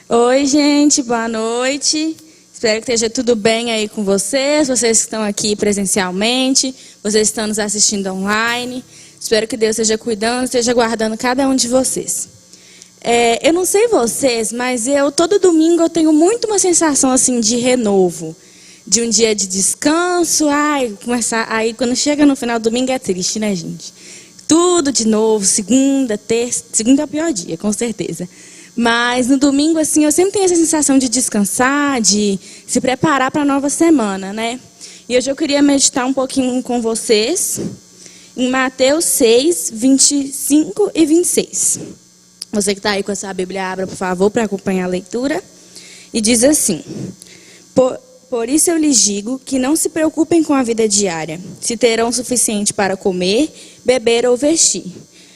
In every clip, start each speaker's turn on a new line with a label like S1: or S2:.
S1: Oi, gente, boa noite. Espero que esteja tudo bem aí com vocês que estão aqui presencialmente, vocês que estão nos assistindo online. Espero que Deus esteja cuidando, esteja guardando cada um de vocês. Eu não sei vocês, mas todo domingo eu tenho muito uma sensação assim de renovo, de um dia de descanso. Aí quando chega no final do domingo é triste, né, gente? Tudo de novo, segunda, terça, segunda é o pior dia, com certeza. Mas no domingo, assim, eu sempre tenho essa sensação de descansar, de se preparar para a nova semana, né? E hoje eu queria meditar um pouquinho com vocês em Mateus 6, 25 e 26. Você que está aí com a sua Bíblia, abra, por favor, para acompanhar a leitura. E diz assim: Por isso eu lhes digo que não se preocupem com a vida diária, se terão o suficiente para comer, beber ou vestir.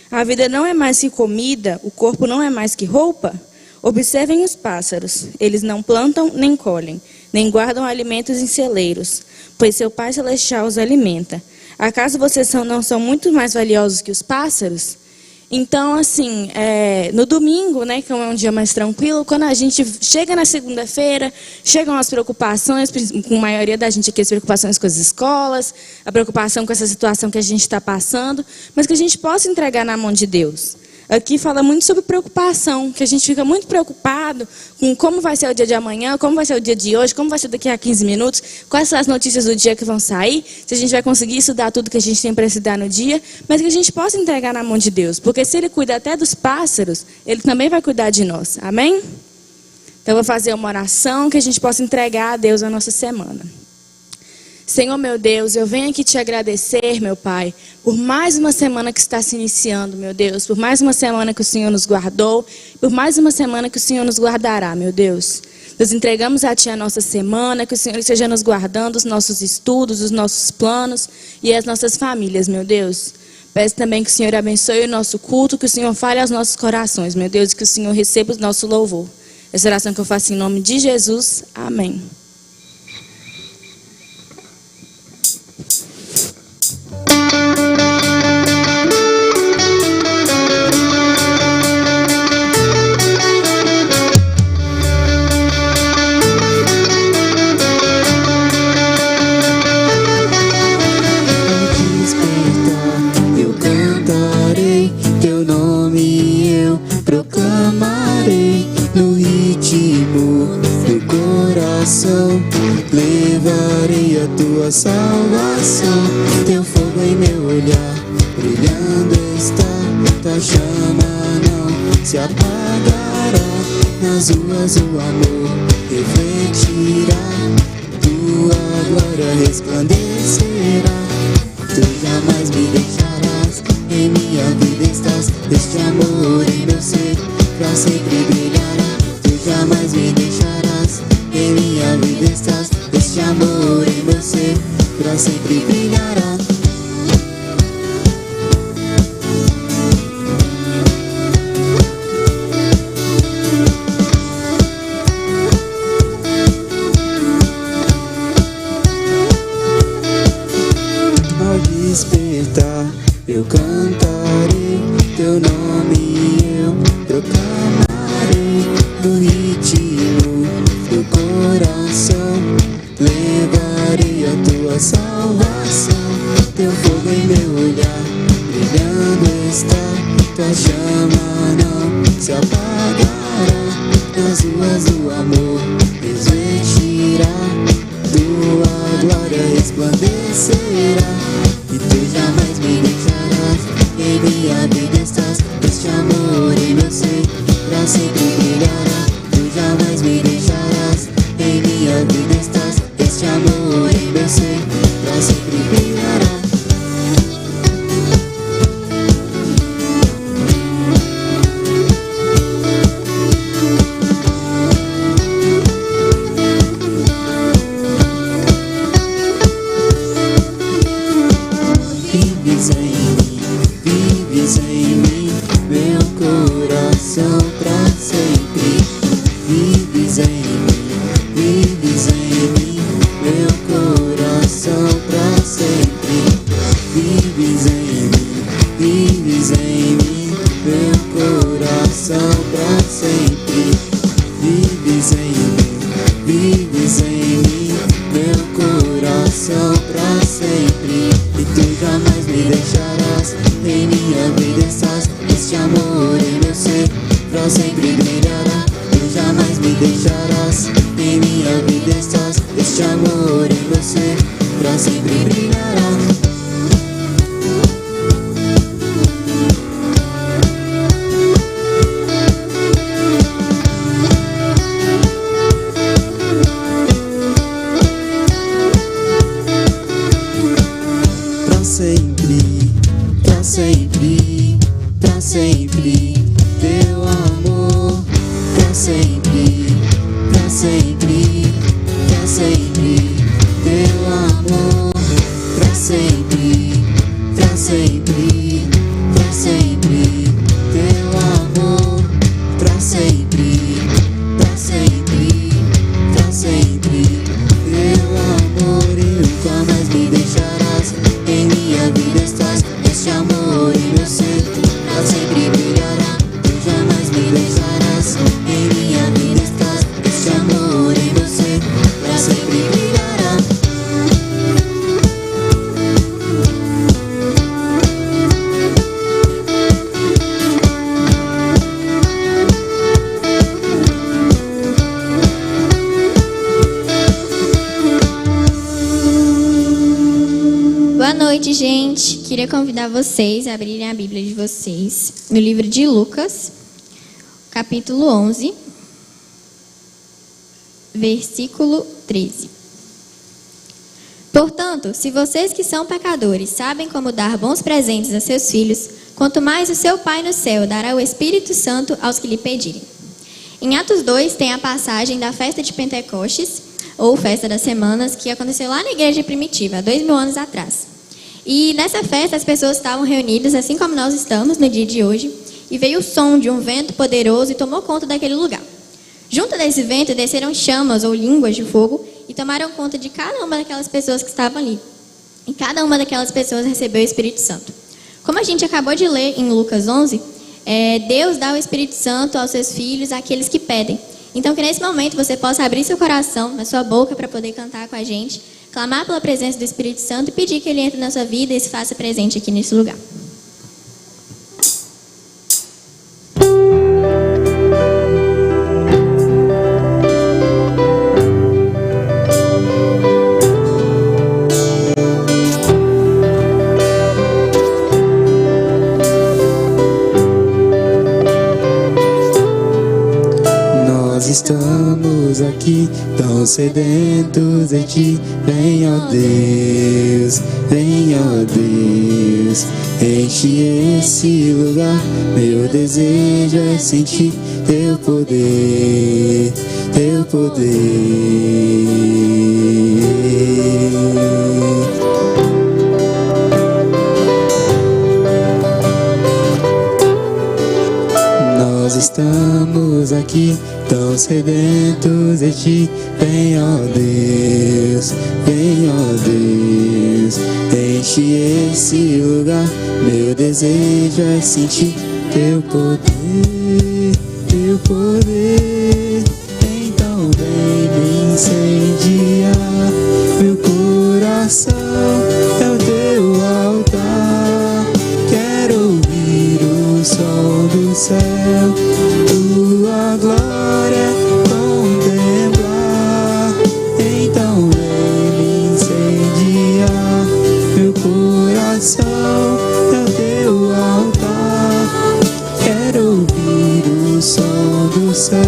S1: A vida não é mais que comida, o corpo não é mais que roupa? Observem os pássaros, eles não plantam nem colhem, nem guardam alimentos em celeiros, pois seu Pai Celestial os alimenta. Acaso vocês não são muito mais valiosos que os pássaros? Então, assim, no domingo, né, que é um dia mais tranquilo, quando a gente chega na segunda-feira, chegam as preocupações, com a maioria da gente aqui, as preocupações com as escolas, a preocupação com essa situação que a gente está passando, mas que a gente possa entregar na mão de Deus. Aqui fala muito sobre preocupação, que a gente fica muito preocupado com como vai ser o dia de amanhã, como vai ser o dia de hoje, como vai ser daqui a 15 minutos, quais são as notícias do dia que vão sair, se a gente vai conseguir estudar tudo que a gente tem para estudar no dia, mas que a gente possa entregar na mão de Deus, porque se Ele cuida até dos pássaros, Ele também vai cuidar de nós, amém? Então eu vou fazer uma oração que a gente possa entregar a Deus a nossa semana. Senhor meu Deus, eu venho aqui te agradecer, meu Pai, por mais uma semana que está se iniciando, meu Deus, por mais uma semana que o Senhor nos guardou, por mais uma semana que o Senhor nos guardará, meu Deus. Nós entregamos a Ti a nossa semana, que o Senhor esteja nos guardando os nossos estudos, os nossos planos e as nossas famílias, meu Deus. Peço também que o Senhor abençoe o nosso culto, que o Senhor fale aos nossos corações, meu Deus, e que o Senhor receba o nosso louvor. Essa oração que eu faço em nome de Jesus. Amém.
S2: Levarei a tua salvação, teu fogo em meu olhar, brilhando está, tua chama não se apagará, nas ruas o amor refletirá, tua glória resplandecerá, tu jamais me deixarás, em minha vida estás, este amor em meu ser, pra sempre brilhará, tu jamais me deixarás, em minha vida estás, este amor em meu ser, pra sempre brilhará. Ao despertar, eu cantarei teu nome, eu proclamarei no ritmo do coração, levarei a tua salvação, teu fogo em meu olhar, brilhando está, tua chama não se apagará, nas ruas do amor refletirá, tua glória resplandecerá, e tu jamais me deixarás, em minha vida estás, este amor em meu ser, pra sempre brilhará, tu jamais me deixarás, em minha vida estás, este amor em meu ser, pra sempre brilhará. Vives em mim, meu coração pra sempre. Vives em mim, meu coração pra sempre. Vives em mim, meu coração pra sempre. vives em mim, meu coração pra sempre. E tu jamais me deixarás, em minha vida estás, este amor em meu ser pra sempre brilhará. Tu jamais me deixarás, em minha vida estás, este amor em meu ser pra sempre brilhará. Pra sempre, teu amor, pra sempre, pra sempre, pra sempre, teu amor, pra sempre, pra sempre, pra sempre, teu amor, pra sempre, pra sempre, pra sempre, teu amor, e nunca mais me deixarás, em minha vida estás, este amor em meu ser pra sempre brilhará. Tu jamais me deixarás, em minha vida estás, este amor em meu ser pra sempre brilhará.
S3: Boa noite, gente. Queria convidar vocês a abrirem a Bíblia de vocês no livro de Lucas, capítulo 11, versículo 13. Portanto, se vocês que são pecadores sabem como dar bons presentes a seus filhos, quanto mais o seu Pai no céu dará o Espírito Santo aos que lhe pedirem. Em Atos 2 tem a passagem da festa de Pentecostes, ou festa das semanas, que aconteceu lá na igreja primitiva, há 2000 anos atrás. E nessa festa as pessoas estavam reunidas, assim como nós estamos no dia de hoje, e veio o som de um vento poderoso e tomou conta daquele lugar. Junto desse vento desceram chamas ou línguas de fogo e tomaram conta de cada uma daquelas pessoas que estavam ali. E cada uma daquelas pessoas recebeu o Espírito Santo. Como a gente acabou de ler em Lucas 11, Deus dá o Espírito Santo aos seus filhos, àqueles que pedem. Então que nesse momento você possa abrir seu coração, a sua boca para poder cantar com a gente, clamar pela presença do Espírito Santo e pedir que Ele entre na sua vida e se faça presente aqui nesse lugar.
S2: Nós estamos aqui tão sedentos de ti. Vem, ó Deus, enche esse lugar. Meu desejo é sentir teu poder, teu poder. Nós estamos aqui tão sedentos de ti. Vem, ó Deus, enche esse lugar. Meu desejo é sentir teu poder, teu poder. Então vem me incendiar, meu coração é o teu altar. Quero ouvir o som do céu, tua glória contemplar. Então vem me incendiar, meu coração é o teu altar. Quero ouvir o som do céu,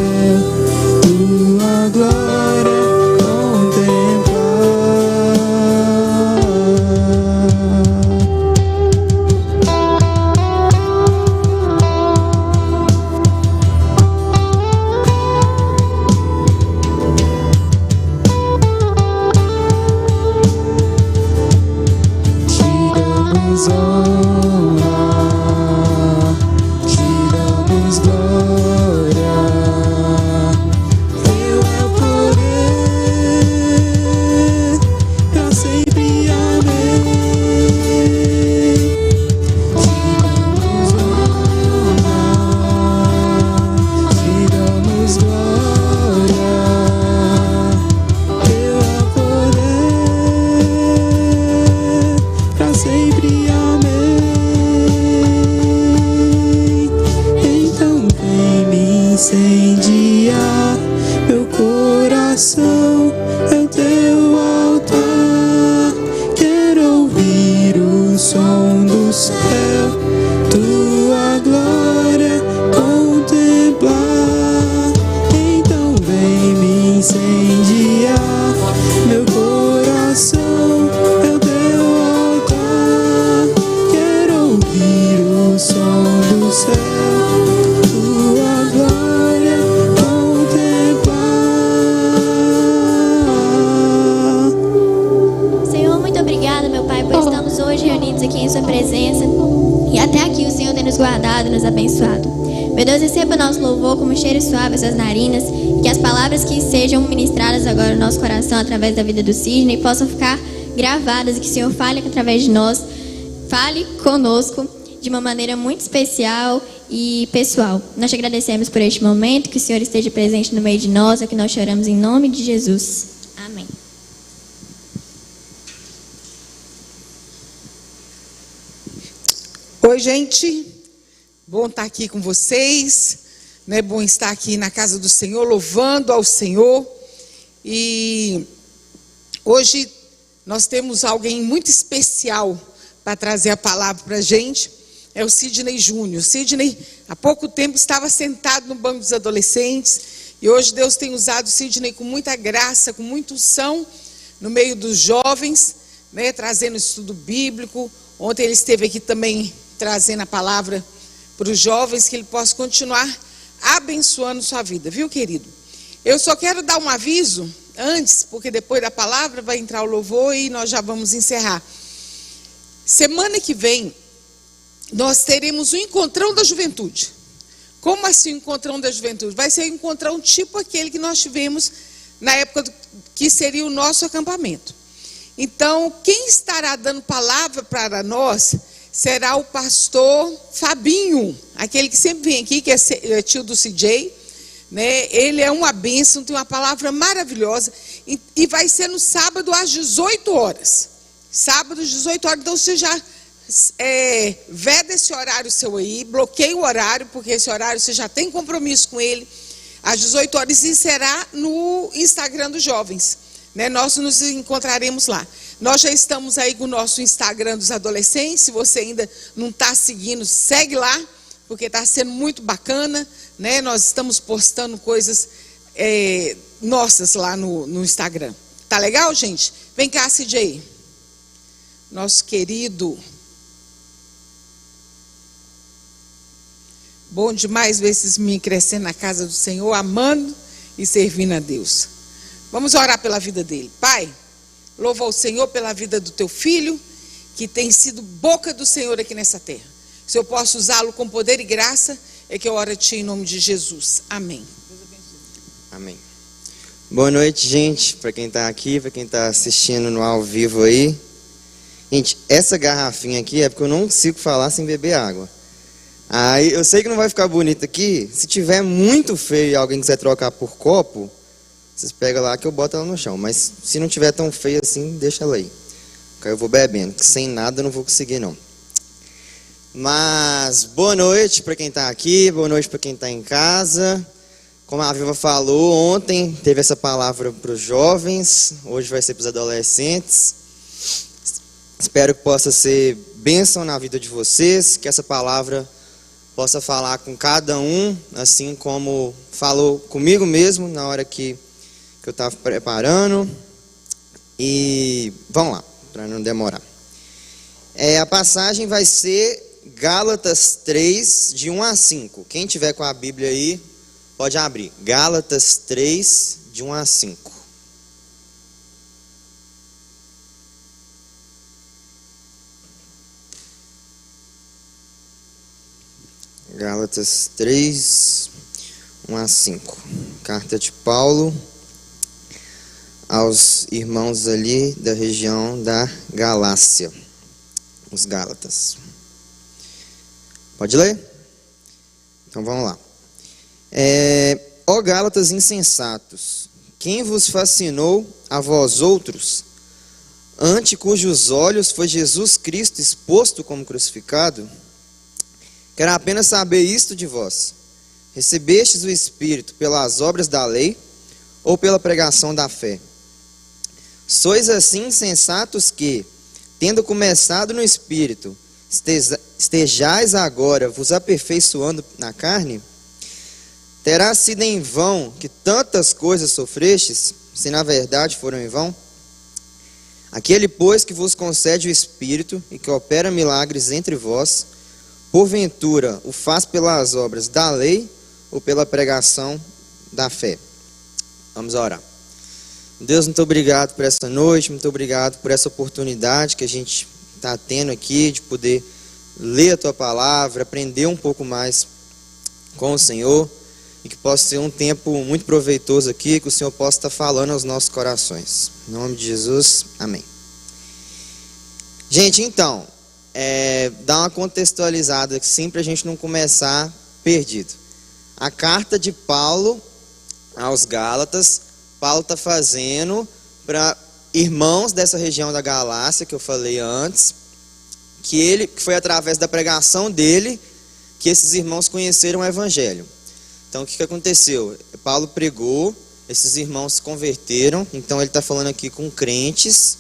S2: tua glória contemplar. Te damos glória, teu é o poder. incendiar. Meu coração é o teu altar. Quero ouvir o som do céu, tua glória contemplar. Então vem me incendiar. Meu coração é o teu altar. Quero ouvir o som do céu, tua glória contemplar.
S3: Senhor, muito obrigada, meu Pai, por estarmos hoje reunidos aqui em Sua presença. E até aqui o Senhor tem nos guardado, nos abençoado. Meu Deus, receba o nosso louvor como cheiro suave às suas narinas. E que as palavras que sejam ministradas agora no nosso coração através da vida do Sidney possam ficar gravadas. E que o Senhor fale através de nós, fale conosco de uma maneira muito especial e pessoal. Nós te agradecemos por este momento. Que o Senhor esteja presente no meio de nós. É o que nós choramos em nome de Jesus. Amém.
S4: Oi, gente. Bom estar aqui com vocês, né? Bom estar aqui na casa do Senhor, louvando ao Senhor. E hoje nós temos alguém muito especial para trazer a palavra para a gente. É o Sidney Júnior. Sidney, há pouco tempo, estava sentado no banco dos adolescentes. E hoje Deus tem usado o Sidney com muita graça, com muita unção, no meio dos jovens, né? Trazendo estudo bíblico. Ontem ele esteve aqui também trazendo a palavra para os jovens, que ele possa continuar abençoando sua vida, viu, querido? Eu só quero dar um aviso antes, porque depois da palavra vai entrar o louvor e nós já vamos encerrar. Semana que vem, nós teremos o Encontrão da Juventude. Como assim o Encontrão da Juventude? Vai ser um encontrão tipo aquele que nós tivemos na época que seria o nosso acampamento. Então, quem estará dando palavra para nós será o pastor Fabinho, aquele que sempre vem aqui, que é tio do CJ, né? Ele é uma bênção, tem uma palavra maravilhosa, e vai ser no sábado às 18 horas. Sábado às 18 horas, então você já veda esse horário seu aí, bloqueia o horário, porque esse horário você já tem compromisso com ele, às 18 horas, e será no Instagram dos jovens, né? Nós nos encontraremos lá. Nós já estamos aí com o nosso Instagram dos adolescentes. Se você ainda não está seguindo, segue lá, porque está sendo muito bacana, né? Nós estamos postando coisas nossas lá no Instagram. Tá legal, gente? Vem cá, CJ. Nosso querido. Bom demais ver esses meninos crescendo na casa do Senhor, amando e servindo a Deus. Vamos orar pela vida dele. Pai, louva ao Senhor pela vida do teu filho, que tem sido boca do Senhor aqui nessa terra. Se eu posso usá-lo com poder e graça, é que eu oro a ti em nome de Jesus. Amém. Deus abençoe.
S5: Amém. Boa noite, gente, para quem está aqui, para quem está assistindo no ao vivo aí. Gente, essa garrafinha aqui é porque eu não consigo falar sem beber água. Aí, eu sei que não vai ficar bonito aqui. Se tiver muito feio e alguém quiser trocar por copo, vocês pegam lá que eu boto ela no chão. Mas se não tiver tão feio assim, deixa ela aí. Aí eu vou bebendo, que sem nada eu não vou conseguir não. Mas boa noite para quem está aqui, boa noite para quem está em casa. Como a Viva falou, ontem teve essa palavra para os jovens, hoje vai ser para os adolescentes. Espero que possa ser bênção na vida de vocês, que essa palavra possa falar com cada um, assim como falou comigo mesmo na hora que eu estava preparando. E vamos lá, para não demorar. A passagem vai ser Gálatas 3, de 1 a 5. Quem tiver com a Bíblia aí, pode abrir. Gálatas 3, de 1 a 5. Gálatas 3, 1 a 5. Carta de Paulo aos irmãos ali da região da Galácia, os Gálatas. Pode ler? Então vamos lá. Ó Gálatas insensatos, quem vos fascinou a vós outros, ante cujos olhos foi Jesus Cristo exposto como crucificado? Quero apenas saber isto de vós. recebestes o Espírito pelas obras da lei ou pela pregação da fé? Sois assim insensatos que, tendo começado no Espírito, estejais agora vos aperfeiçoando na carne? Terá sido em vão que tantas coisas sofrestes, se na verdade foram em vão? Aquele, pois, que vos concede o Espírito e que opera milagres entre vós, porventura o faz pelas obras da lei ou pela pregação da fé? Vamos orar. Deus, muito obrigado por essa noite, muito obrigado por essa oportunidade que a gente está tendo aqui de poder ler a Tua Palavra, aprender um pouco mais com o Senhor e que possa ser um tempo muito proveitoso aqui, que o Senhor possa estar falando aos nossos corações. Em nome de Jesus, amém. Gente, então, dá uma contextualizada assim para a gente não começar perdido. A carta de Paulo aos Gálatas, Paulo está fazendo para irmãos dessa região da Galácia, que eu falei antes, que foi através da pregação dele que esses irmãos conheceram o Evangelho. Então, o que aconteceu? Paulo pregou, esses irmãos se converteram, então ele está falando aqui com crentes.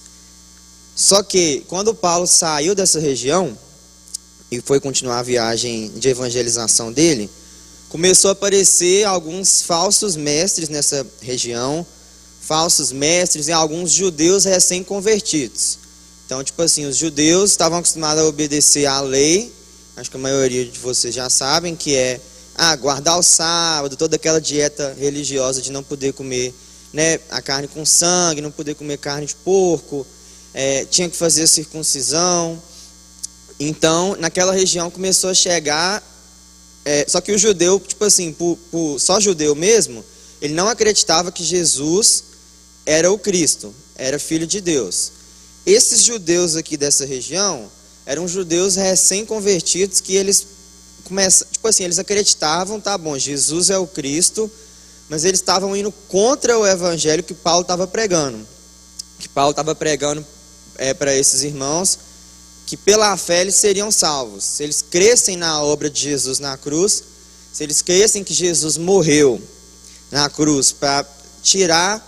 S5: Só que, quando Paulo saiu dessa região e foi continuar a viagem de evangelização dele, começou a aparecer alguns falsos mestres nessa região, falsos mestres e alguns judeus recém-convertidos. Então, tipo assim, os judeus estavam acostumados a obedecer à lei, acho que a maioria de vocês já sabem, que é guardar o sábado, toda aquela dieta religiosa de não poder comer, né, a carne com sangue, não poder comer carne de porco, tinha que fazer a circuncisão. Então, naquela região começou a chegar, só que o judeu, tipo assim, só judeu mesmo, ele não acreditava que Jesus era o Cristo, era filho de Deus. Esses judeus aqui dessa região eram judeus recém-convertidos que eles eles acreditavam, tá bom, Jesus é o Cristo, mas eles estavam indo contra o evangelho que Paulo estava pregando. Que Paulo estava pregando para esses irmãos que pela fé eles seriam salvos. Se eles crescem na obra de Jesus na cruz, se eles crescem que Jesus morreu na cruz para tirar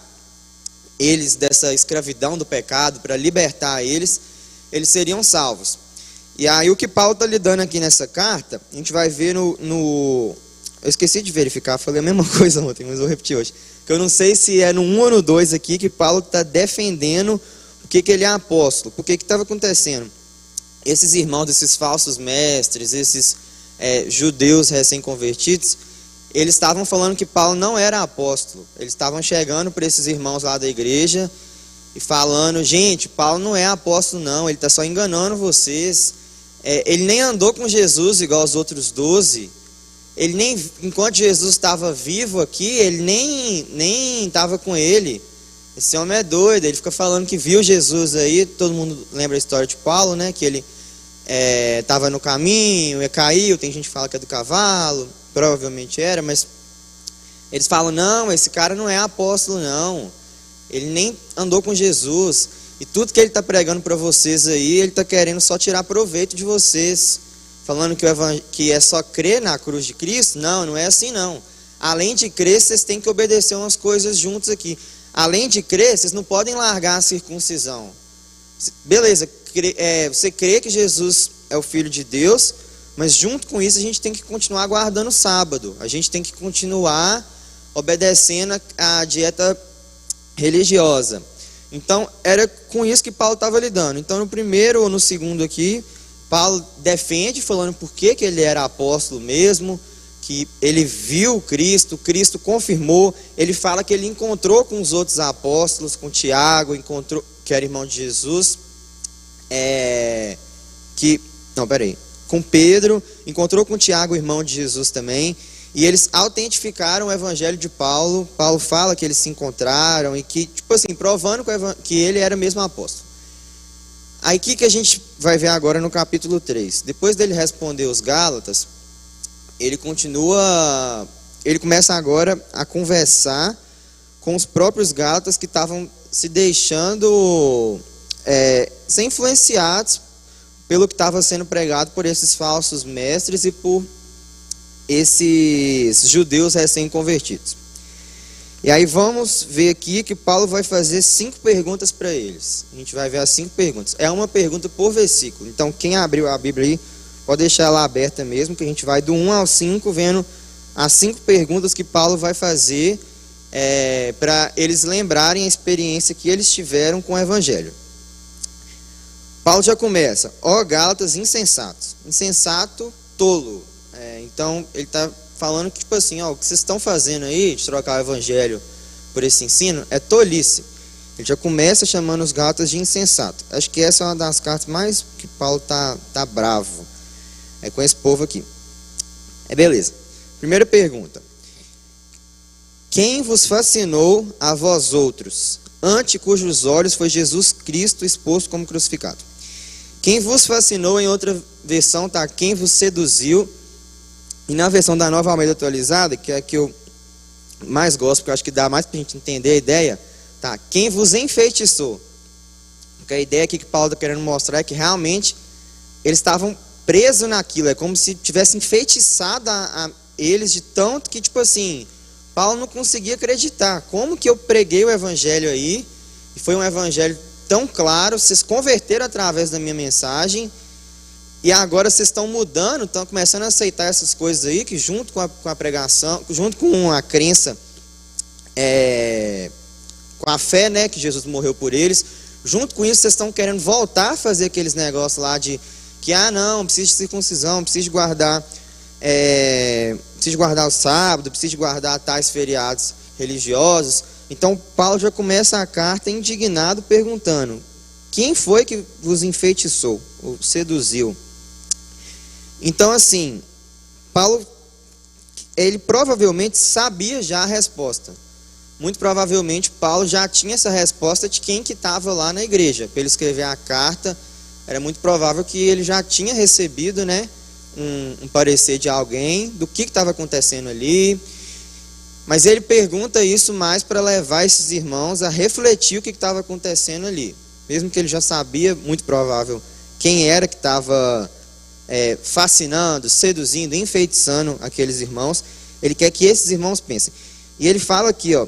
S5: eles dessa escravidão do pecado, para libertar eles seriam salvos. E aí o que Paulo está lidando aqui nessa carta, a gente vai ver eu esqueci de verificar, falei a mesma coisa ontem, mas vou repetir hoje. Que eu não sei se é no 1 ou no 2 aqui que Paulo está defendendo o que ele é apóstolo. Porque que estava acontecendo? Esses irmãos, esses falsos mestres, esses judeus recém-convertidos, eles estavam falando que Paulo não era apóstolo. Eles estavam chegando para esses irmãos lá da igreja e falando, gente, Paulo não é apóstolo não, ele está só enganando vocês. Ele nem andou com Jesus igual os outros 12. Ele nem, enquanto Jesus estava vivo aqui, ele nem estava com ele. Esse homem é doido, ele fica falando que viu Jesus aí. Todo mundo lembra a história de Paulo, né? Que ele estava no caminho, caiu, tem gente que fala que é do cavalo, provavelmente era, mas eles falam, não, esse cara não é apóstolo não, ele nem andou com Jesus. E tudo que ele está pregando para vocês aí, ele está querendo só tirar proveito de vocês. Falando que é só crer na cruz de Cristo. Não, não é assim não. Além de crer, vocês têm que obedecer umas coisas juntos aqui. Além de crer, vocês não podem largar a circuncisão. Beleza, você crê que Jesus é o Filho de Deus, mas junto com isso a gente tem que continuar guardando o sábado. A gente tem que continuar obedecendo a dieta religiosa. Então, era com isso que Paulo estava lidando. Então, no primeiro ou no segundo aqui, Paulo defende, falando por que ele era apóstolo mesmo, que ele viu Cristo confirmou, ele fala que ele encontrou com os outros apóstolos, com Tiago, que era irmão de Jesus, com Pedro, encontrou com Tiago, irmão de Jesus também, e eles autentificaram o evangelho de Paulo. Paulo fala que eles se encontraram e que, tipo assim, provando que ele era mesmo apóstolo. Aí o que a gente vai ver agora no capítulo 3? Depois dele responder os Gálatas, ele começa agora a conversar com os próprios Gálatas que estavam se deixando ser influenciados pelo que estava sendo pregado por esses falsos mestres e por esses judeus recém-convertidos. E aí vamos ver aqui que Paulo vai fazer 5 perguntas para eles. A gente vai ver as 5 perguntas. É uma pergunta por versículo. Então quem abriu a Bíblia aí, pode deixar ela aberta mesmo, que a gente vai do 1 ao 5, vendo as 5 perguntas que Paulo vai fazer para eles lembrarem a experiência que eles tiveram com o Evangelho. Paulo já começa: ó Gálatas insensatos. Insensato, tolo. Então ele está falando que, tipo assim, ó, o que vocês estão fazendo aí, de trocar o Evangelho por esse ensino, é tolice. Ele já começa chamando os Gálatas de insensato. Acho que essa é uma das cartas mais que Paulo tá bravo com esse povo aqui. Beleza. Primeira pergunta: quem vos fascinou a vós outros, ante cujos olhos foi Jesus Cristo exposto como crucificado? Quem vos fascinou, em outra versão, tá? Quem vos seduziu. E na versão da Nova Almeida Atualizada, que é a que eu mais gosto, porque eu acho que dá mais para a gente entender a ideia, tá? Quem vos enfeitiçou. Porque a ideia aqui que Paulo está querendo mostrar é que realmente eles estavam presos naquilo. É como se tivesse enfeitiçado a eles de tanto que, tipo assim, Paulo não conseguia acreditar. Como que eu preguei o Evangelho aí, e foi um Evangelho tão claro, vocês converteram através da minha mensagem, e agora vocês estão mudando, estão começando a aceitar essas coisas aí, que junto com a pregação, junto com a crença, com a fé, né, que Jesus morreu por eles, junto com isso vocês estão querendo voltar a fazer aqueles negócios lá de que, não, precisa de circuncisão, precisa de guardar o sábado, precisa de guardar tais feriados religiosos. Então Paulo já começa a carta indignado, perguntando: quem foi que vos enfeitiçou, ou seduziu? Então, assim, Paulo, ele provavelmente sabia já a resposta. Muito provavelmente Paulo já tinha essa resposta de quem que estava lá na igreja. Para ele escrever a carta, era muito provável que ele já tinha recebido, né, um parecer de alguém do que estava acontecendo ali. Mas ele pergunta isso mais para levar esses irmãos a refletir o que estava acontecendo ali. Mesmo que ele já sabia, muito provável, quem era que estava fascinando, seduzindo, enfeitiçando aqueles irmãos. Ele quer que esses irmãos pensem. E ele fala aqui, ó: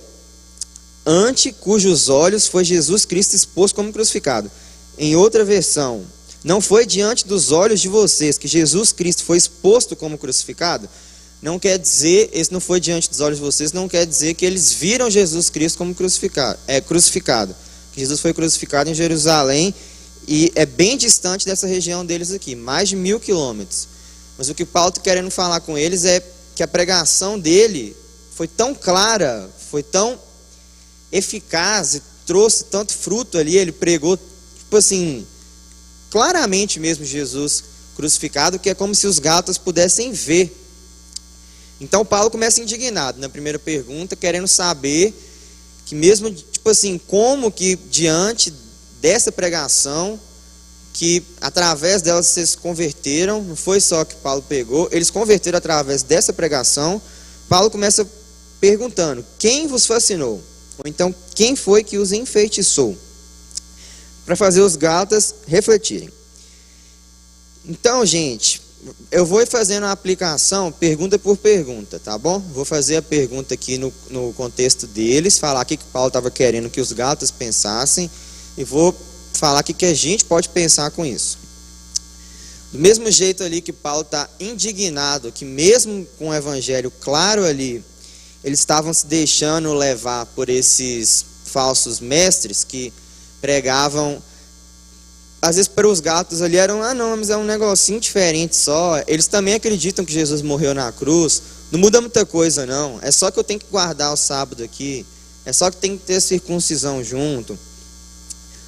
S5: ante cujos olhos foi Jesus Cristo exposto como crucificado. Em outra versão: não foi diante dos olhos de vocês que Jesus Cristo foi exposto como crucificado? Não quer dizer, esse não foi diante dos olhos de vocês, não quer dizer que eles viram Jesus Cristo como crucificado. Jesus foi crucificado em Jerusalém e é bem distante dessa região deles aqui, mais de 1000 quilômetros. Mas o que Paulo está querendo falar com eles é que a pregação dele foi tão clara, foi tão eficaz e trouxe tanto fruto ali. Ele pregou, tipo assim, claramente mesmo Jesus crucificado, que é como se os Gálatas pudessem ver. Então Paulo começa indignado na primeira pergunta, querendo saber que mesmo, tipo assim, como que diante dessa pregação, que através dela vocês se converteram, não foi só que Paulo pegou, eles converteram através dessa pregação. Paulo começa perguntando: quem vos fascinou? Ou então, quem foi que os enfeitiçou? Para fazer os Gálatas refletirem. Então, gente, eu vou fazendo a aplicação pergunta por pergunta, tá bom? Vou fazer a pergunta aqui no contexto deles, falar o que Paulo estava querendo que os Gálatas pensassem, e vou falar o que a gente pode pensar com isso. Do mesmo jeito ali que Paulo está indignado, que mesmo com o evangelho claro ali, eles estavam se deixando levar por esses falsos mestres que pregavam. Às vezes para os Gálatas ali eram, não, mas é um negocinho diferente só. Eles também acreditam que Jesus morreu na cruz. Não muda muita coisa não. É só que eu tenho que guardar o sábado aqui. É só que tem que ter circuncisão junto.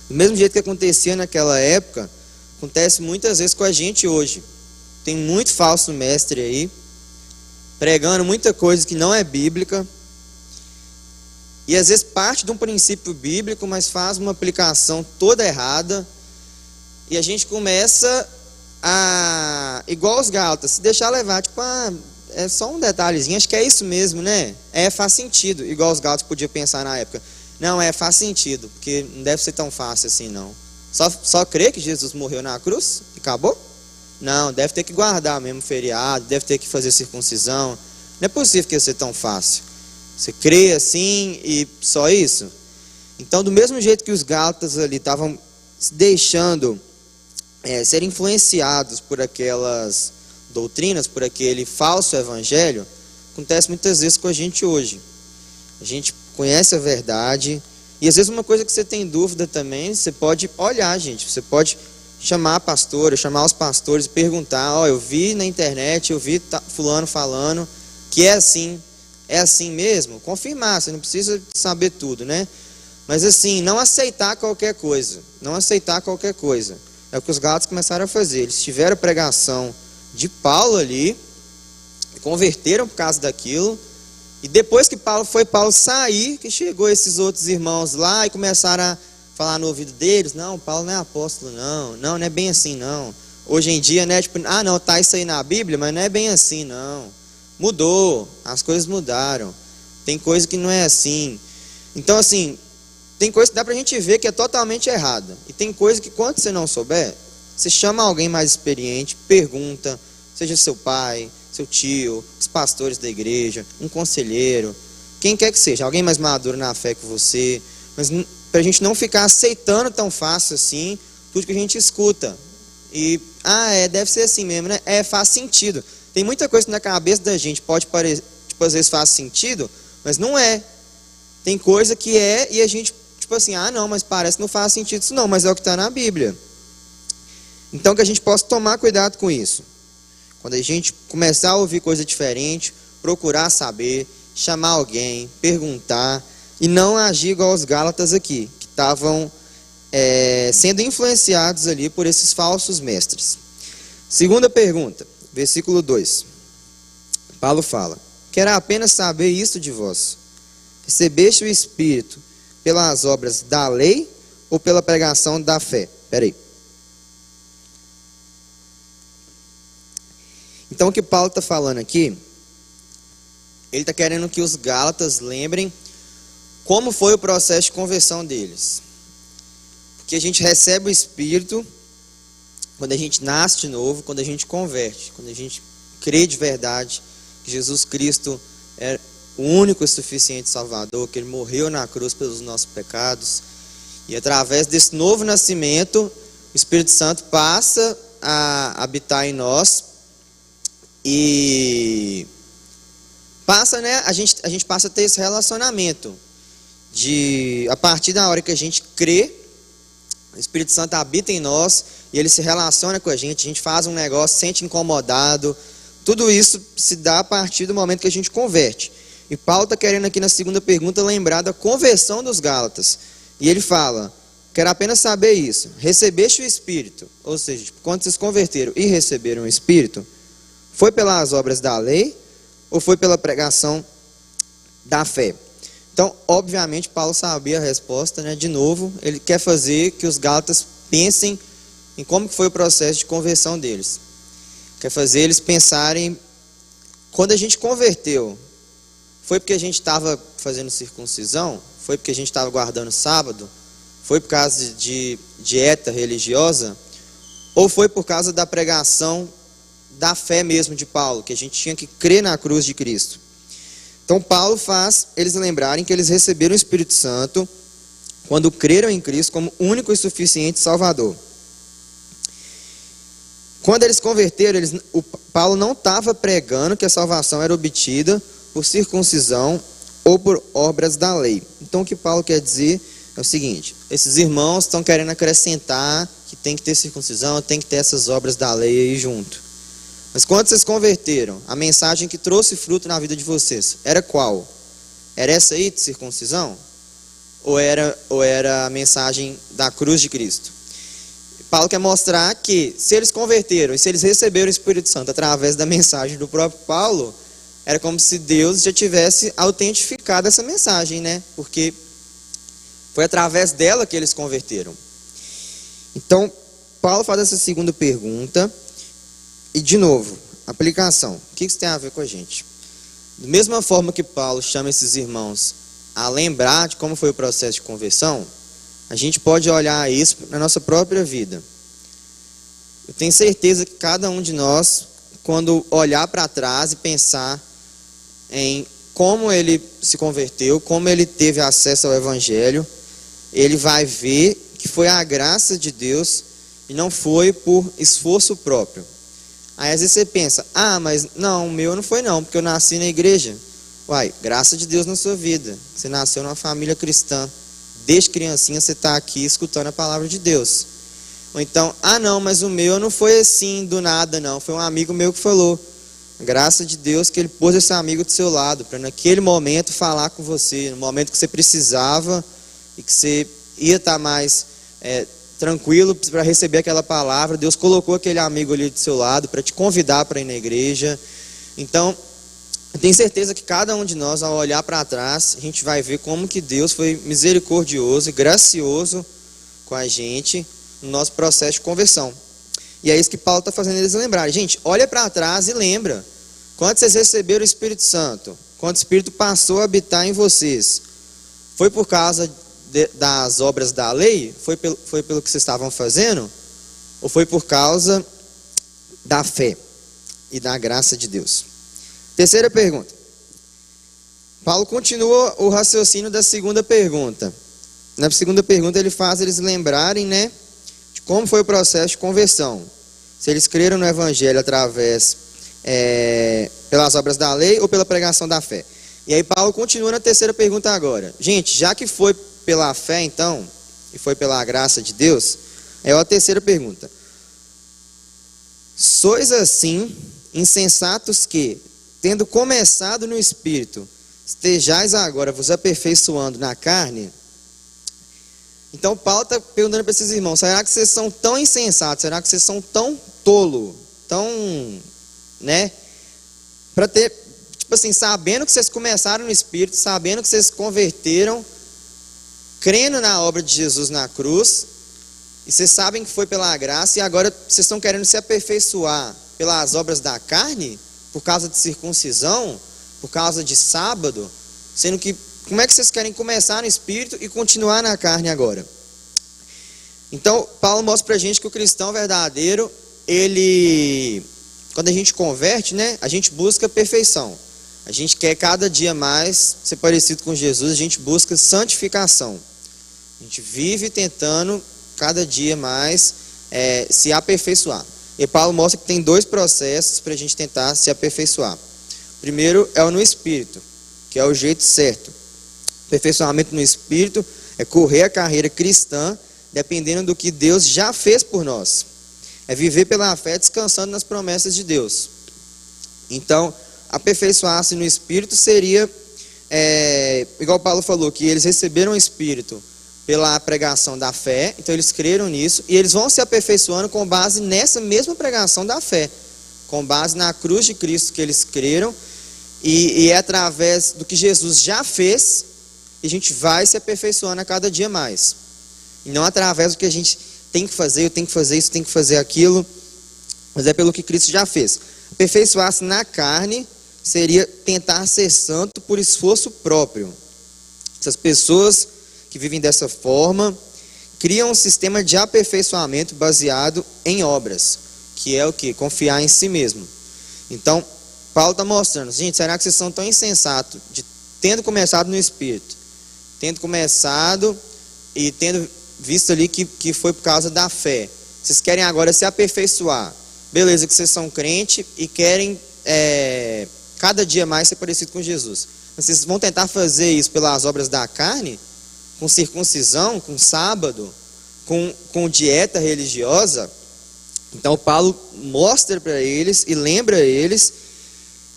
S5: Do mesmo jeito que acontecia naquela época, acontece muitas vezes com a gente hoje. Tem muito falso mestre aí, pregando muita coisa que não é bíblica. E às vezes parte de um princípio bíblico, mas faz uma aplicação toda errada. E a gente começa a, igual os Gálatas, se deixar levar, tipo, é só um detalhezinho, acho que é isso mesmo, né? Faz sentido, igual os Gálatas podiam pensar na época. Não, faz sentido, porque não deve ser tão fácil assim, não. Só crer que Jesus morreu na cruz e acabou? Não, deve ter que guardar mesmo feriado, deve ter que fazer circuncisão. Não é possível que ia ser tão fácil. Você crê assim e só isso? Então, do mesmo jeito que os Gálatas ali estavam se deixando ser influenciados por aquelas doutrinas, por aquele falso evangelho, acontece muitas vezes com a gente hoje. A gente conhece a verdade e às vezes uma coisa que você tem dúvida também, você pode olhar, gente, você pode chamar a pastora, chamar os pastores e perguntar, eu vi na internet, eu vi fulano falando que é assim mesmo? Confirmar, você não precisa saber tudo, né? Mas assim, não aceitar qualquer coisa, É o que os Gálatas começaram a fazer, eles tiveram a pregação de Paulo ali, converteram por causa daquilo, e depois que Paulo sair, que chegou esses outros irmãos lá e começaram a falar no ouvido deles, não, Paulo não é apóstolo não é bem assim não. Hoje em dia, né, tipo, não, tá isso aí na Bíblia, mas não é bem assim não. Mudou, as coisas mudaram, tem coisa que não é assim. Então assim, tem coisa que dá pra gente ver que é totalmente errada, e tem coisa que quando você não souber, você chama alguém mais experiente, pergunta, seja seu pai, seu tio, os pastores da igreja, um conselheiro, quem quer que seja, alguém mais maduro na fé que você, mas para a gente não ficar aceitando tão fácil assim tudo que a gente escuta. E, deve ser assim mesmo, né? Faz sentido. Tem muita coisa na cabeça da gente, pode parecer, tipo, às vezes faz sentido, mas não é. Tem coisa que é e a gente, tipo assim, não, mas parece que não faz sentido isso não, mas é o que está na Bíblia. Então que a gente possa tomar cuidado com isso. Quando a gente começar a ouvir coisa diferente, procurar saber, chamar alguém, perguntar, e não agir igual os Gálatas aqui, que estavam sendo influenciados ali por esses falsos mestres. Segunda pergunta, versículo 2. Paulo fala, quero apenas saber isso de vós. Recebeste o Espírito pelas obras da lei ou pela pregação da fé? Espera aí. Então o que Paulo está falando aqui, ele está querendo que os Gálatas lembrem como foi o processo de conversão deles. Porque a gente recebe o Espírito quando a gente nasce de novo, quando a gente converte, quando a gente crê de verdade que Jesus Cristo é o único e suficiente Salvador, que Ele morreu na cruz pelos nossos pecados. E através desse novo nascimento, o Espírito Santo passa a habitar em nós e passa, né? A gente passa a ter esse relacionamento a partir da hora que a gente crê, o Espírito Santo habita em nós e ele se relaciona com a gente faz um negócio, se sente incomodado. Tudo isso se dá a partir do momento que a gente converte. E Paulo está querendo aqui na segunda pergunta lembrar da conversão dos Gálatas. E ele fala, quero apenas saber isso, recebeste o Espírito, ou seja, quando vocês converteram e receberam o Espírito, foi pelas obras da lei ou foi pela pregação da fé? Então, obviamente, Paulo sabia a resposta, né? De novo, ele quer fazer que os Gálatas pensem em como foi o processo de conversão deles. Quer fazer eles pensarem, quando a gente converteu, foi porque a gente estava fazendo circuncisão? Foi porque a gente estava guardando sábado? Foi por causa de dieta religiosa? Ou foi por causa da pregação da fé mesmo de Paulo, que a gente tinha que crer na cruz de Cristo? Então Paulo faz eles lembrarem que eles receberam o Espírito Santo quando creram em Cristo como único e suficiente Salvador. Quando eles converteram, Paulo não estava pregando que a salvação era obtida por circuncisão ou por obras da lei. Então o que Paulo quer dizer é o seguinte, esses irmãos estão querendo acrescentar que tem que ter circuncisão, tem que ter essas obras da lei aí junto. Mas quando vocês converteram, a mensagem que trouxe fruto na vida de vocês, era qual? Era essa aí de circuncisão? Ou era a mensagem da cruz de Cristo? Paulo quer mostrar que se eles converteram e se eles receberam o Espírito Santo através da mensagem do próprio Paulo, era como se Deus já tivesse autentificado essa mensagem, né? Porque foi através dela que eles converteram. Então, Paulo faz essa segunda pergunta. E, de novo, aplicação. O que isso tem a ver com a gente? Da mesma forma que Paulo chama esses irmãos a lembrar de como foi o processo de conversão, a gente pode olhar isso na nossa própria vida. Eu tenho certeza que cada um de nós, quando olhar para trás e pensar em como ele se converteu, como ele teve acesso ao Evangelho, ele vai ver que foi a graça de Deus e não foi por esforço próprio. Aí às vezes você pensa, mas não, o meu não foi não, porque eu nasci na igreja. Uai, graça de Deus na sua vida. Você nasceu numa família cristã. Desde criancinha você está aqui escutando a palavra de Deus. Ou então, não, mas o meu não foi assim do nada não. Foi um amigo meu que falou. Graça de Deus que ele pôs esse amigo do seu lado, para naquele momento falar com você, no momento que você precisava e que você ia estar mais tranquilo para receber aquela palavra. Deus colocou aquele amigo ali do seu lado para te convidar para ir na igreja. Então, eu tenho certeza que cada um de nós, ao olhar para trás, a gente vai ver como que Deus foi misericordioso e gracioso com a gente no nosso processo de conversão. E é isso que Paulo está fazendo eles lembrarem. Gente, olha para trás e lembra. Quando vocês receberam o Espírito Santo, quando o Espírito passou a habitar em vocês, foi por causa das obras da lei? Foi pelo que vocês estavam fazendo? Ou foi por causa da fé e da graça de Deus? Terceira pergunta. Paulo continua o raciocínio da segunda pergunta. Na segunda pergunta ele faz eles lembrarem, de como foi o processo de conversão. Se eles creram no Evangelho através, pelas obras da lei ou pela pregação da fé. E aí Paulo continua na terceira pergunta agora. Gente, já que foi pela fé então, e foi pela graça de Deus, é a terceira pergunta. Sois assim insensatos que, tendo começado no Espírito, estejais agora vos aperfeiçoando na carne? Então Paulo está perguntando para esses irmãos, será que vocês são tão insensatos? Será que vocês são tão tolo? Para ter, sabendo que vocês começaram no Espírito, sabendo que vocês se converteram, crendo na obra de Jesus na cruz, e vocês sabem que foi pela graça, e agora vocês estão querendo se aperfeiçoar pelas obras da carne, por causa de circuncisão, por causa de sábado, sendo que, como é que vocês querem começar no Espírito e continuar na carne agora? Então, Paulo mostra pra gente que o cristão verdadeiro, quando a gente converte, a gente busca perfeição. A gente quer cada dia mais ser parecido com Jesus, a gente busca santificação. A gente vive tentando cada dia mais se aperfeiçoar. E Paulo mostra que tem dois processos para a gente tentar se aperfeiçoar. O primeiro é o no Espírito, que é o jeito certo. Aperfeiçoamento no Espírito é correr a carreira cristã, dependendo do que Deus já fez por nós. É viver pela fé, descansando nas promessas de Deus. Então, aperfeiçoar-se no Espírito seria, igual Paulo falou, que eles receberam o Espírito pela pregação da fé, então eles creram nisso, e eles vão se aperfeiçoando com base nessa mesma pregação da fé, com base na cruz de Cristo que eles creram, e é através do que Jesus já fez, que a gente vai se aperfeiçoando a cada dia mais, e não através do que a gente tem que fazer, eu tenho que fazer isso, tenho que fazer aquilo, mas é pelo que Cristo já fez. Aperfeiçoar-se na carne seria tentar ser santo por esforço próprio. Essas pessoas que vivem dessa forma criam um sistema de aperfeiçoamento baseado em obras, que é o que? Confiar em si mesmo. Então, Paulo está mostrando, gente, será que vocês são tão insensatos, tendo começado no Espírito, tendo começado e tendo visto ali que foi por causa da fé, vocês querem agora se aperfeiçoar? Beleza, que vocês são crente e querem cada dia mais ser parecido com Jesus. Mas vocês vão tentar fazer isso pelas obras da carne, com circuncisão, com sábado, com dieta religiosa? Então Paulo mostra para eles e lembra eles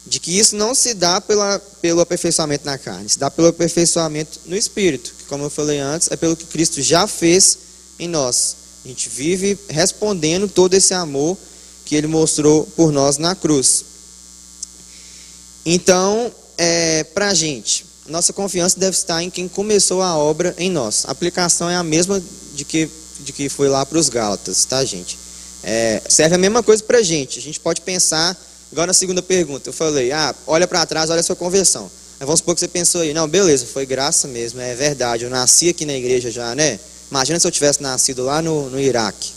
S5: de que isso não se dá pelo aperfeiçoamento na carne, se dá pelo aperfeiçoamento no Espírito, que, como eu falei antes, é pelo que Cristo já fez em nós. A gente vive respondendo todo esse amor que Ele mostrou por nós na cruz. Então, para a gente, nossa confiança deve estar em quem começou a obra em nós. A aplicação é a mesma de que foi lá para os Gálatas, tá, gente? Serve a mesma coisa para a gente pode pensar, igual na segunda pergunta, eu falei, olha para trás, olha a sua conversão. Aí vamos supor que você pensou aí, não, beleza, foi graça mesmo, é verdade, eu nasci aqui na igreja já, né? Imagina se eu tivesse nascido lá no Iraque.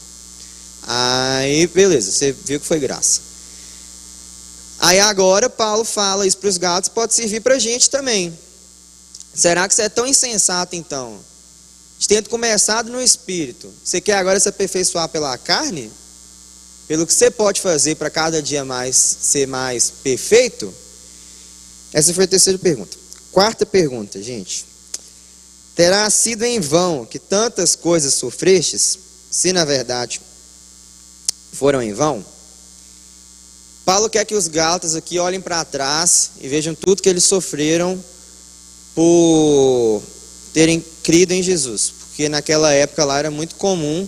S5: Aí, beleza, você viu que foi graça. Aí agora Paulo fala isso para os Gálatas, pode servir para a gente também. Será que você é tão insensato então? Tendo começado no Espírito, você quer agora se aperfeiçoar pela carne? Pelo que você pode fazer para cada dia mais ser mais perfeito? Essa foi a terceira pergunta. Quarta pergunta, gente. Terá sido em vão que tantas coisas sofrestes, se na verdade foram em vão? Paulo quer que os Gálatas aqui olhem para trás e vejam tudo que eles sofreram por terem crido em Jesus. Porque naquela época lá era muito comum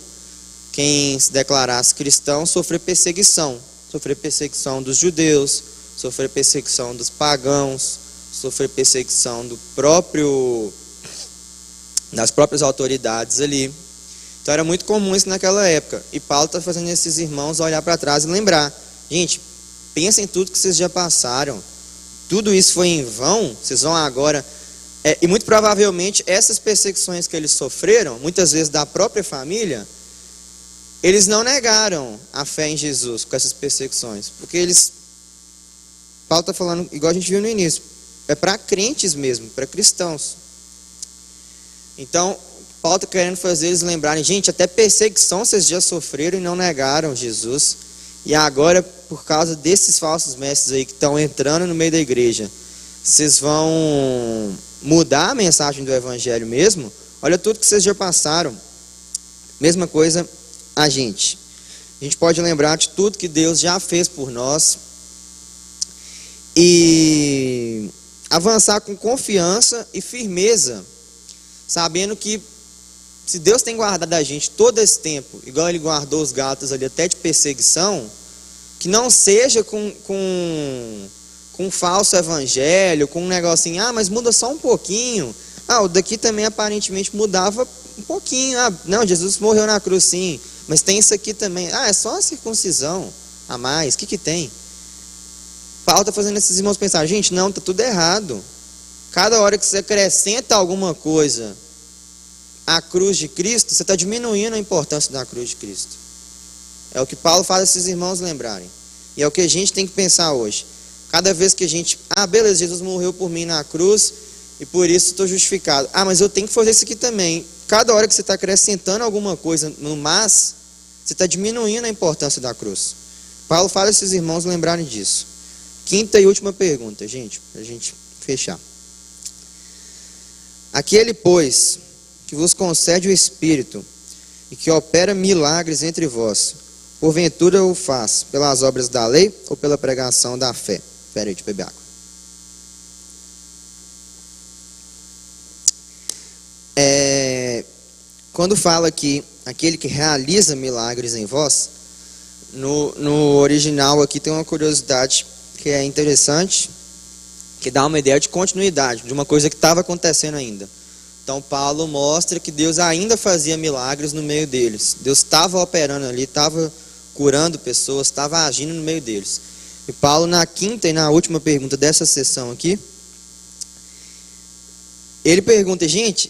S5: quem se declarasse cristão sofrer perseguição. Sofrer perseguição dos judeus, sofrer perseguição dos pagãos, sofrer perseguição das próprias autoridades ali. Então era muito comum isso naquela época. E Paulo está fazendo esses irmãos olhar para trás e lembrar. Gente, pensem em tudo que vocês já passaram. Tudo isso foi em vão. Vocês vão agora... e muito provavelmente essas perseguições que eles sofreram, muitas vezes da própria família, eles não negaram a fé em Jesus com essas perseguições. Porque Paulo está falando, igual a gente viu no início, é para crentes mesmo, para cristãos. Então, Paulo está querendo fazer eles lembrarem, gente, até perseguição vocês já sofreram e não negaram Jesus. E agora, por causa desses falsos mestres aí que estão entrando no meio da igreja, vocês vão mudar a mensagem do evangelho mesmo? Olha tudo que vocês já passaram. Mesma coisa a gente. A gente pode lembrar de tudo que Deus já fez por nós e avançar com confiança e firmeza, sabendo que se Deus tem guardado a gente todo esse tempo, igual Ele guardou os Gálatas ali até de perseguição, que não seja com um falso evangelho, com um negocinho, mas muda só um pouquinho. O daqui também aparentemente mudava um pouquinho. Não, Jesus morreu na cruz sim, mas tem isso aqui também. É só a circuncisão a mais, o que tem? Paulo está fazendo esses irmãos pensar, gente, não, está tudo errado. Cada hora que você acrescenta alguma coisa à cruz de Cristo, você está diminuindo a importância da cruz de Cristo. É o que Paulo faz esses irmãos lembrarem. E é o que a gente tem que pensar hoje. Cada vez que a gente, beleza, Jesus morreu por mim na cruz e por isso estou justificado. Mas eu tenho que fazer isso aqui também. Cada hora que você está acrescentando alguma coisa no mas, você está diminuindo a importância da cruz. Paulo faz esses irmãos lembrarem disso. Quinta e última pergunta, gente, para a gente fechar. Aquele, pois, que vos concede o Espírito e que opera milagres entre vós, porventura o faz pelas obras da lei ou pela pregação da fé? Espera aí, de beber água. Quando fala aqui, aquele que realiza milagres em vós, no original aqui tem uma curiosidade que é interessante, que dá uma ideia de continuidade, de uma coisa que estava acontecendo ainda. Então Paulo mostra que Deus ainda fazia milagres no meio deles. Deus estava operando ali, estava curando pessoas, estava agindo no meio deles. E Paulo, na quinta e na última pergunta dessa sessão aqui, ele pergunta, gente,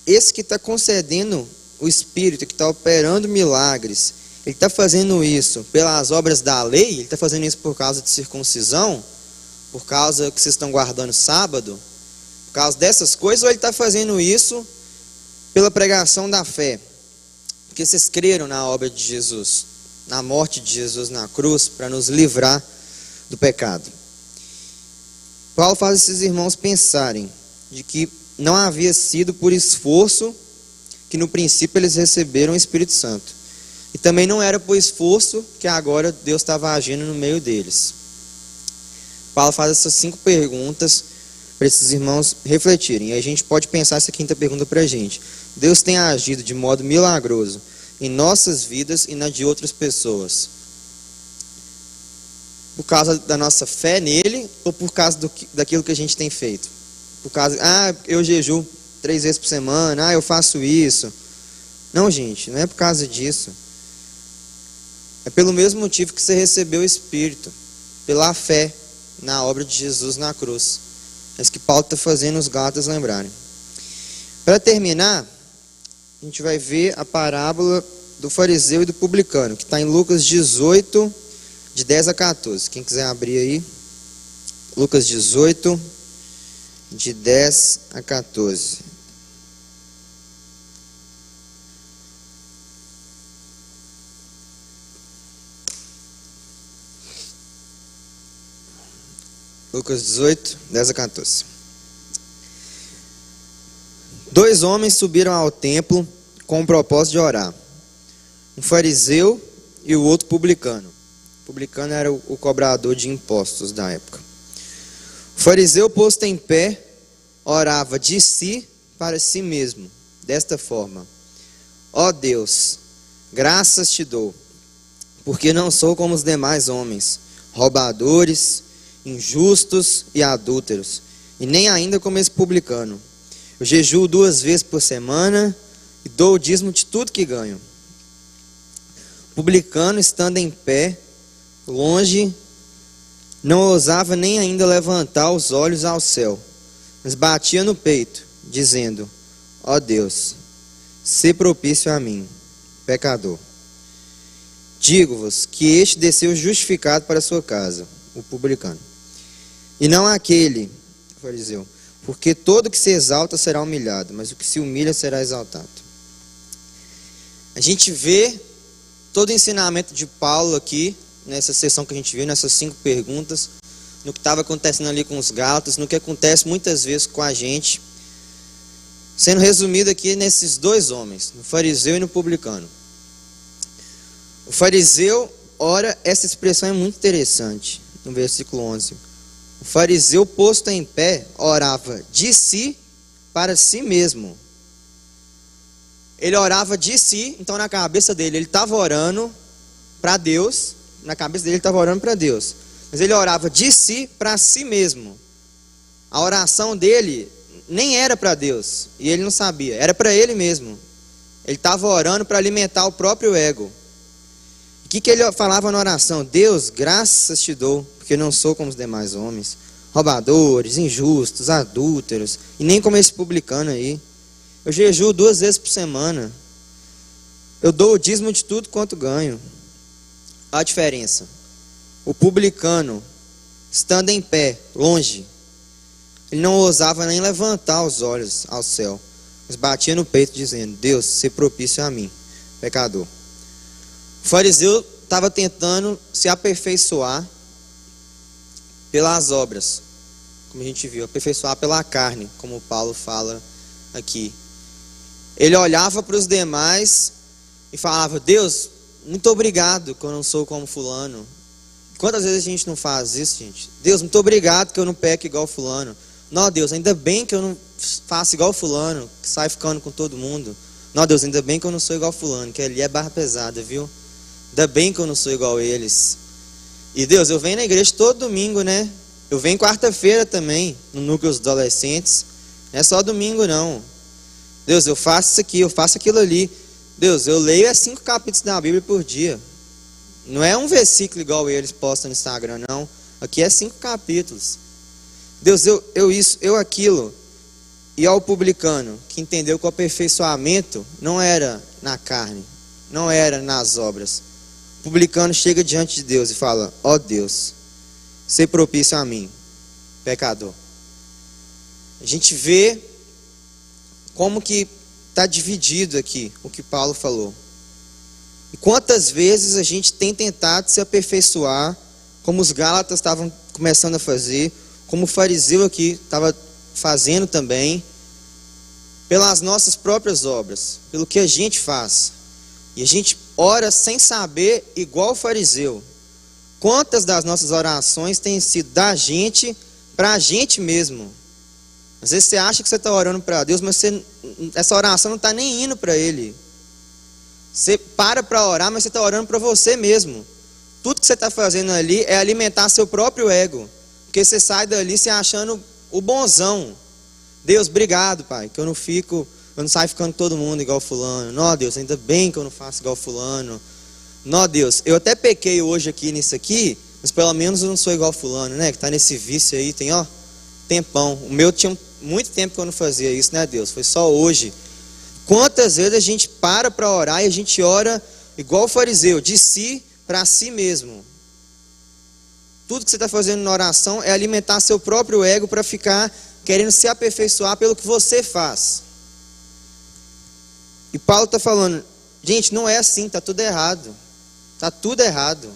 S5: esse que está concedendo o Espírito, que está operando milagres, ele está fazendo isso pelas obras da lei? Ele está fazendo isso por causa de circuncisão? Por causa que vocês estão guardando sábado? Por causa dessas coisas? Ou ele está fazendo isso pela pregação da fé? Porque vocês creram na obra de Jesus, na morte de Jesus na cruz, para nos livrar do pecado. Paulo faz esses irmãos pensarem de que não havia sido por esforço que no princípio eles receberam o Espírito Santo. E também não era por esforço que agora Deus estava agindo no meio deles. Paulo faz essas 5 perguntas para esses irmãos refletirem. E a gente pode pensar essa quinta pergunta para a gente. Deus tem agido de modo milagroso em nossas vidas e na de outras pessoas, por causa da nossa fé nele ou por causa daquilo que a gente tem feito? Por causa, eu jejuo 3 vezes por semana, eu faço isso. Não, gente, não é por causa disso. É pelo mesmo motivo que você recebeu o Espírito, pela fé na obra de Jesus na cruz. É isso que Paulo está fazendo os Gálatas lembrarem. Para terminar, a gente vai ver a parábola do fariseu e do publicano, que está em Lucas 18, de 10 a 14. Quem quiser abrir aí. Lucas 18, de 10 a 14. Lucas 18, 10 a 14. 2 homens subiram ao templo com o propósito de orar. Um fariseu e o outro publicano. O publicano era o cobrador de impostos da época. O fariseu, posto em pé, orava de si para si mesmo, desta forma: ó Deus, graças te dou, porque não sou como os demais homens, roubadores, injustos e adúlteros, e nem ainda como esse publicano. Eu jejuo 2 vezes por semana e dou o dízimo de tudo que ganho. O publicano, estando em pé, longe, não ousava nem ainda levantar os olhos ao céu, mas batia no peito, dizendo: ó Deus, sê propício a mim, pecador. Digo-vos que este desceu justificado para a sua casa, o publicano, e não aquele, o fariseu, porque todo que se exalta será humilhado, mas o que se humilha será exaltado. A gente vê todo o ensinamento de Paulo aqui, nessa sessão que a gente viu, nessas 5 perguntas, no que estava acontecendo ali com os Gálatas, no que acontece muitas vezes com a gente, sendo resumido aqui nesses 2 homens, no fariseu e no publicano. O fariseu, ora, essa expressão é muito interessante, no versículo 11. O fariseu, posto em pé, orava de si para si mesmo. Ele orava de si, então na cabeça dele, ele estava orando para Deus, na cabeça dele ele estava orando para Deus, mas ele orava de si para si mesmo. A oração dele nem era para Deus, e ele não sabia, era para ele mesmo. Ele estava orando para alimentar o próprio ego. O que ele falava na oração? Deus, graças te dou, porque não sou como os demais homens, roubadores, injustos, adúlteros, e nem como esse publicano aí. Eu jejuo 2 vezes por semana. Eu dou o dízimo de tudo quanto ganho. Olha a diferença. O publicano, estando em pé, longe, ele não ousava nem levantar os olhos ao céu, mas batia no peito dizendo: Deus, se propício a mim, pecador. O fariseu estava tentando se aperfeiçoar pelas obras, como a gente viu, aperfeiçoar pela carne, como Paulo fala aqui. Ele olhava para os demais e falava: Deus, muito obrigado que eu não sou como fulano. Quantas vezes a gente não faz isso, gente? Deus, muito obrigado que eu não peco igual fulano. Não, Deus, ainda bem que eu não faço igual fulano, que sai ficando com todo mundo. Não, Deus, ainda bem que eu não sou igual fulano, que ali é barra pesada, viu? Ainda bem que eu não sou igual eles. E Deus, eu venho na igreja todo domingo, né? Eu venho quarta-feira também, no núcleo dos adolescentes. Não é só domingo, não. Deus, eu faço isso aqui, eu faço aquilo ali. Deus, eu leio 5 capítulos da Bíblia por dia. Não é um versículo igual eles postam no Instagram, não. Aqui é 5 capítulos. Deus, eu isso, eu aquilo. E ao publicano, que entendeu que o aperfeiçoamento não era na carne, não era nas obras. O publicano chega diante de Deus e fala: ó Deus, sê propício a mim, pecador. A gente vê como que está dividido aqui o que Paulo falou. E quantas vezes a gente tem tentado se aperfeiçoar, como os Gálatas estavam começando a fazer, como o fariseu aqui estava fazendo também, pelas nossas próprias obras, pelo que a gente faz. E a gente ora sem saber, igual o fariseu. Quantas das nossas orações têm sido da gente para a gente mesmo? Às vezes você acha que você está orando para Deus, mas essa oração não está nem indo para Ele. Você para orar, mas você está orando para você mesmo. Tudo que você está fazendo ali é alimentar seu próprio ego. Porque você sai dali se achando o bonzão. Deus, obrigado, Pai, que eu não saio ficando com todo mundo igual fulano. Não, Deus, ainda bem que eu não faço igual fulano. Não, Deus, eu até pequei hoje aqui nisso aqui, mas pelo menos eu não sou igual fulano, né? Que está nesse vício aí, tem, tempão. O meu tinha muito tempo que eu não fazia isso, né, Deus? Foi só hoje. Quantas vezes a gente para orar e a gente ora igual o fariseu, de si para si mesmo. Tudo que você está fazendo na oração é alimentar seu próprio ego para ficar querendo se aperfeiçoar pelo que você faz. E Paulo está falando, gente, não é assim, está tudo errado. Está tudo errado.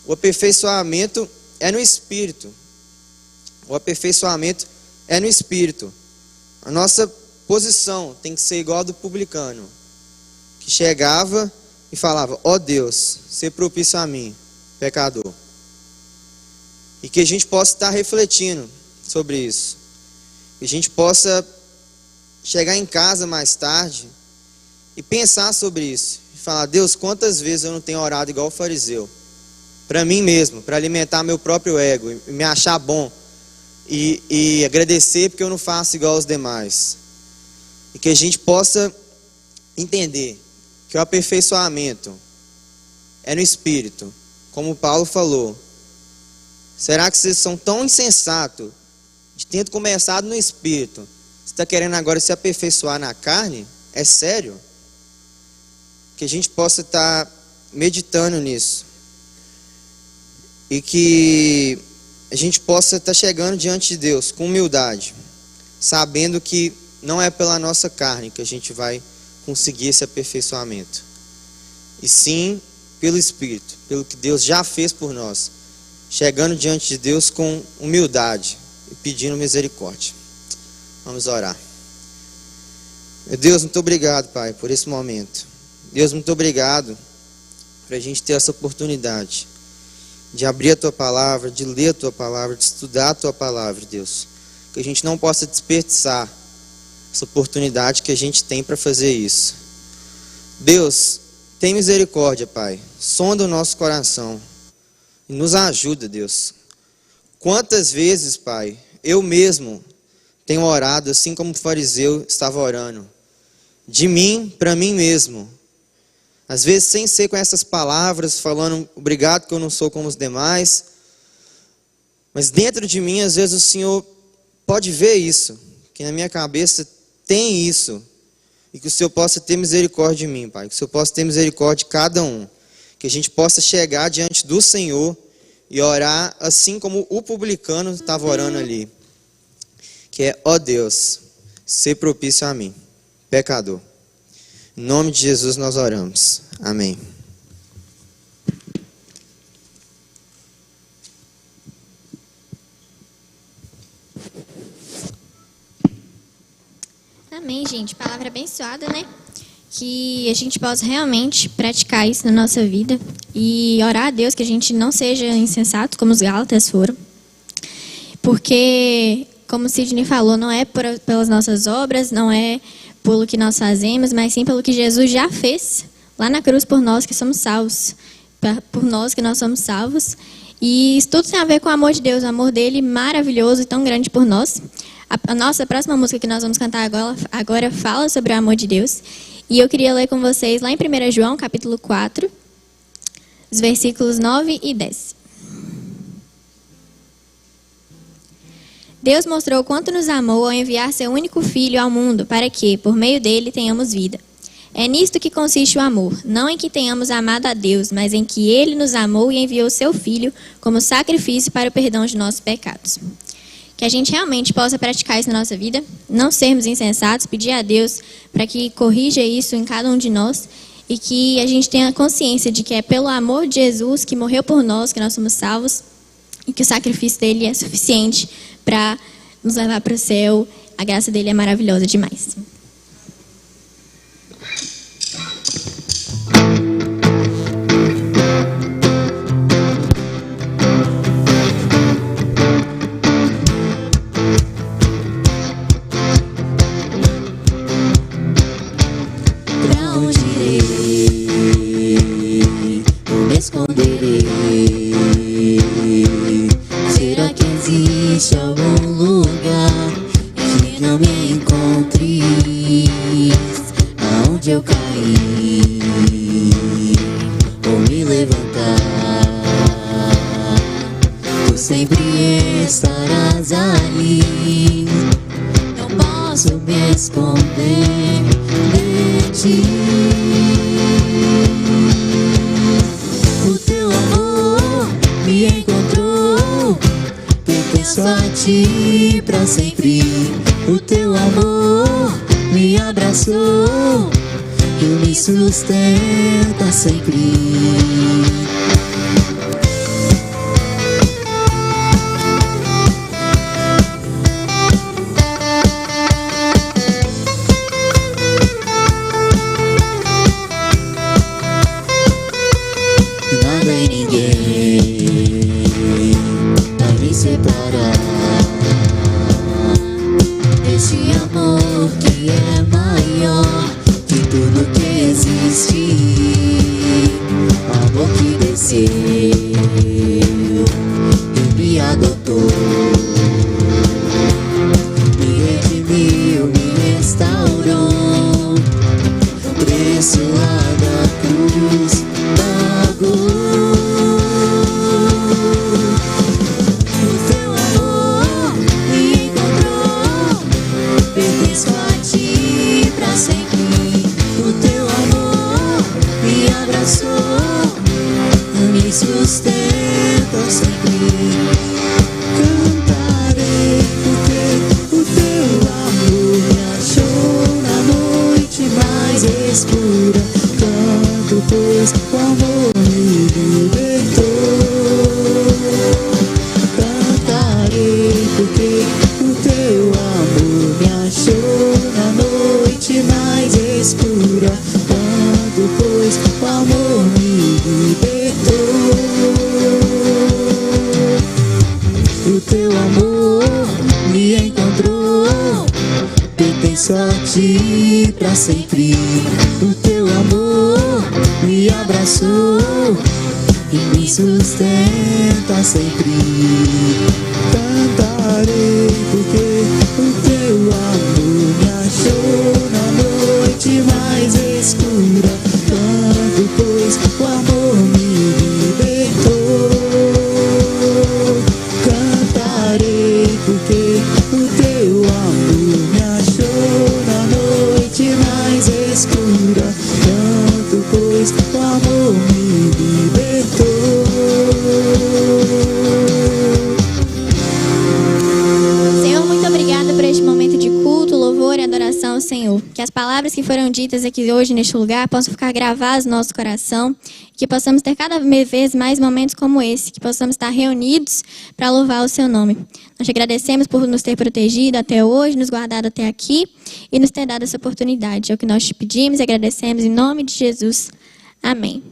S5: O aperfeiçoamento é no Espírito. O aperfeiçoamento é no Espírito. A nossa posição tem que ser igual a do publicano, que chegava e falava, ó Deus, ser propício a mim, pecador. E que a gente possa estar refletindo sobre isso. Que a gente possa chegar em casa mais tarde e pensar sobre isso. E falar, Deus, quantas vezes eu não tenho orado igual o fariseu? Para mim mesmo, para alimentar meu próprio ego, e me achar bom. E agradecer porque eu não faço igual aos demais. E que a gente possa entender que o aperfeiçoamento é no Espírito. Como Paulo falou. Será que vocês são tão insensatos de ter começado no Espírito? Você está querendo agora se aperfeiçoar na carne? É sério? Que a gente possa estar meditando nisso. E que a gente possa estar chegando diante de Deus com humildade. Sabendo que não é pela nossa carne que a gente vai conseguir esse aperfeiçoamento. E sim pelo Espírito, pelo que Deus já fez por nós. Chegando diante de Deus com humildade e pedindo misericórdia. Vamos orar. Meu Deus, muito obrigado, Pai, por esse momento. Deus, muito obrigado por a gente ter essa oportunidade de abrir a Tua Palavra, de ler a Tua Palavra, de estudar a Tua Palavra, Deus. Que a gente não possa desperdiçar essa oportunidade que a gente tem para fazer isso. Deus, tem misericórdia, Pai. Sonda o nosso coração. E nos ajuda, Deus. Quantas vezes, Pai, eu mesmo tenho orado assim como o fariseu estava orando. De mim para mim mesmo. Às vezes sem ser com essas palavras, falando obrigado que eu não sou como os demais. Mas dentro de mim, às vezes o Senhor pode ver isso. Que na minha cabeça tem isso. E que o Senhor possa ter misericórdia de mim, Pai. Que o Senhor possa ter misericórdia de cada um. Que a gente possa chegar diante do Senhor e orar assim como o publicano estava orando ali. Que é, ó Deus, ser propício a mim, pecador. Em nome de Jesus nós oramos. Amém.
S3: Amém, gente. Palavra abençoada, né? Que a gente possa realmente praticar isso na nossa vida e orar a Deus que a gente não seja insensato como os Gálatas foram. Porque, como o Sidney falou, não é pelas nossas obras, não é pelo que nós fazemos, mas sim pelo que Jesus já fez lá na cruz por nós que somos salvos. Por nós que nós somos salvos. E isso tudo tem a ver com o amor de Deus, o amor dele maravilhoso e tão grande por nós. A nossa próxima música que nós vamos cantar agora fala sobre o amor de Deus. E eu queria ler com vocês lá em 1 João, capítulo 4, os versículos 9 e 10. Deus mostrou o quanto nos amou ao enviar seu único Filho ao mundo, para que, por meio dele, tenhamos vida. É nisto que consiste o amor, não em que tenhamos amado a Deus, mas em que ele nos amou e enviou seu Filho como sacrifício para o perdão de nossos pecados. Que a gente realmente possa praticar isso na nossa vida, não sermos insensatos, pedir a Deus para que corrija isso em cada um de nós e que a gente tenha consciência de que é pelo amor de Jesus que morreu por nós, que nós somos salvos e que o sacrifício dele é suficiente para nos levar para o céu. A graça dele é maravilhosa demais.
S2: Será que existe algum lugar em que não me encontres? Aonde eu caí, vou me levantar. Tu sempre estarás ali. Não posso posso me esconder de ti. O teu amor me encontrou, pertenço a ti pra sempre. O teu amor me abraçou e me sustenta sempre. Nada e ninguém vai me separar deste amor que é maior que tudo que existe. Amor que desceu e me adotou, me redimiu, me restaurou. Preço lá da cruz pagou. O teu amor me encontrou, pertenço a ti pra sempre. O teu amor me abraçou, me sustenta sempre. Cantarei porque o teu amor me achou na noite mais escura. Canto pois o amor me libertou. Cantarei porque o teu amor me achou na noite mais escura. Canto pois o amor me libertou. O teu amor me encontrou, pertenço a ti pra sempre. O teu amor me abraçou e me sustenta sempre. Cantarei porque o teu amor me achou na noite mais escura. Canto pois o amor me libertou. Cantarei porque o teu amor me achou na noite mais escura. Canto pois o amor me libertou.
S3: Senhor, muito obrigada por este momento de culto, louvor e adoração ao Senhor. Que as palavras que foram ditas aqui hoje neste lugar possam ficar gravadas no nosso coração. Que possamos ter cada vez mais momentos como esse. Que possamos estar reunidos para louvar o seu nome. Nós te agradecemos por nos ter protegido até hoje, nos guardado até aqui e nos ter dado essa oportunidade. É o que nós te pedimos e agradecemos em nome de Jesus. Amém.